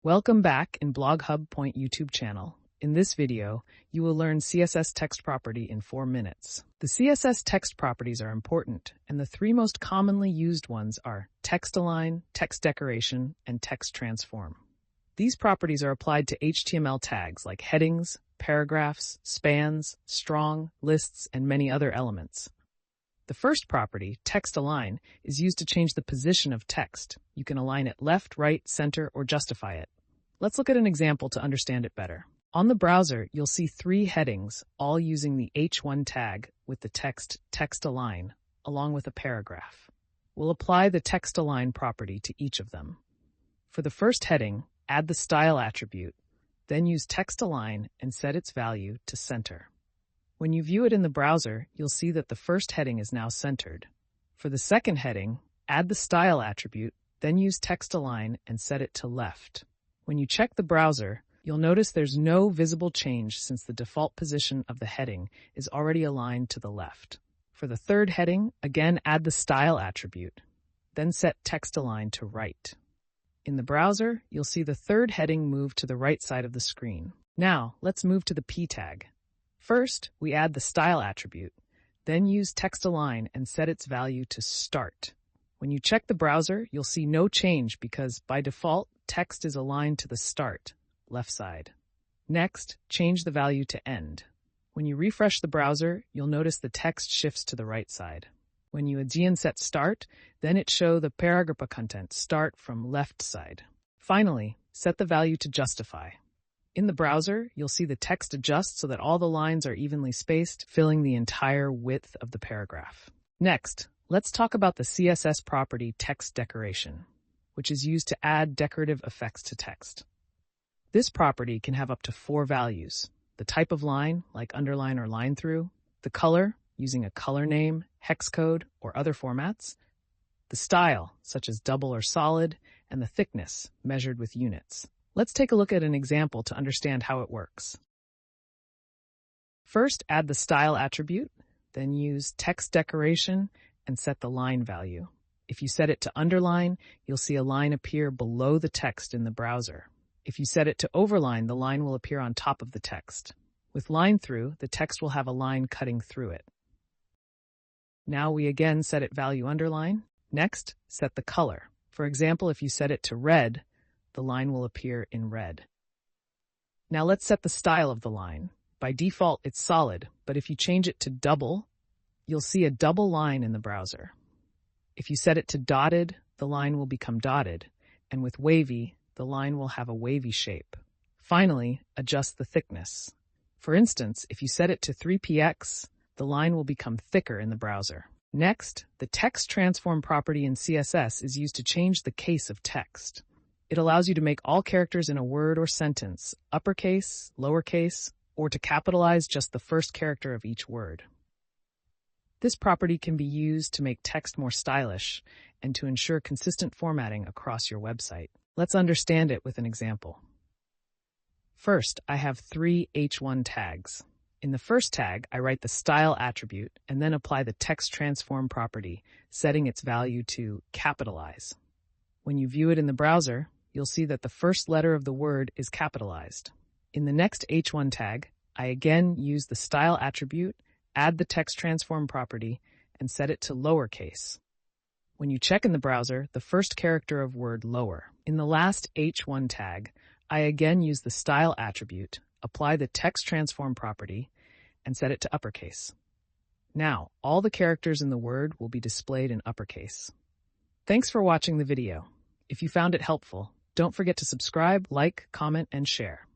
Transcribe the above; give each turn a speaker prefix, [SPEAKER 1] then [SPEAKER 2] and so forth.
[SPEAKER 1] Welcome back in Blog Hub Point YouTube channel. In this video, you will learn CSS text property in 4 minutes. The CSS text properties are important, and the 3 most commonly used ones are text align, text decoration, and text transform. These properties are applied to HTML tags like headings, paragraphs, spans, strong, lists, and many other elements. The first property, text align, is used to change the position of text. You can align it left, right, center, or justify it. Let's look at an example to understand it better. On the browser, you'll see 3 headings, all using the H1 tag with the text align, along with a paragraph. We'll apply the text align property to each of them. For the first heading, add the style attribute, then use text align and set its value to center. When you view it in the browser, you'll see that the first heading is now centered. For the second heading, add the style attribute, then use text align and set it to left. When you check the browser, you'll notice there's no visible change since the default position of the heading is already aligned to the left. For the third heading, again add the style attribute, then set text align to right. In the browser, you'll see the third heading move to the right side of the screen. Now, let's move to the P tag. First, we add the style attribute, then use text align and set its value to start. When you check the browser, you'll see no change because, by default, text is aligned to the start, left side. Next, change the value to end. When you refresh the browser, you'll notice the text shifts to the right side. When you again set start, then it shows the paragraph content start from left side. Finally, set the value to justify. In the browser, you'll see the text adjust so that all the lines are evenly spaced, filling the entire width of the paragraph. Next, let's talk about the CSS property text decoration, which is used to add decorative effects to text. This property can have up to 4 values: the type of line, like underline or line through, the color, using a color name, hex code, or other formats, the style, such as double or solid, and the thickness, measured with units. Let's take a look at an example to understand how it works. First, add the style attribute, then use text decoration and set the line value. If you set it to underline, you'll see a line appear below the text in the browser. If you set it to overline, the line will appear on top of the text. With line through, the text will have a line cutting through it. Now we again set it value underline. Next, set the color. For example, if you set it to red, the line will appear in red. Now let's set the style of the line. By default, it's solid, but if you change it to double, you'll see a double line in the browser. If you set it to dotted, the line will become dotted, and with wavy, the line will have a wavy shape. Finally, adjust the thickness. For instance, if you set it to 3px, the line will become thicker in the browser. Next, the text transform property in CSS is used to change the case of text. It allows you to make all characters in a word or sentence uppercase, lowercase, or to capitalize just the first character of each word. This property can be used to make text more stylish and to ensure consistent formatting across your website. Let's understand it with an example. First, I have 3 H1 tags. In the first tag, I write the style attribute and then apply the text transform property, setting its value to capitalize. When you view it in the browser, you'll see that the first letter of the word is capitalized. In the next H1 tag, I again use the style attribute, add the text transform property, and set it to lowercase. When you check in the browser, the first character of word lower. In the last H1 tag, I again use the style attribute, apply the text transform property, and set it to uppercase. Now, all the characters in the word will be displayed in uppercase. Thanks for watching the video. If you found it helpful, don't forget to subscribe, like, comment, and share.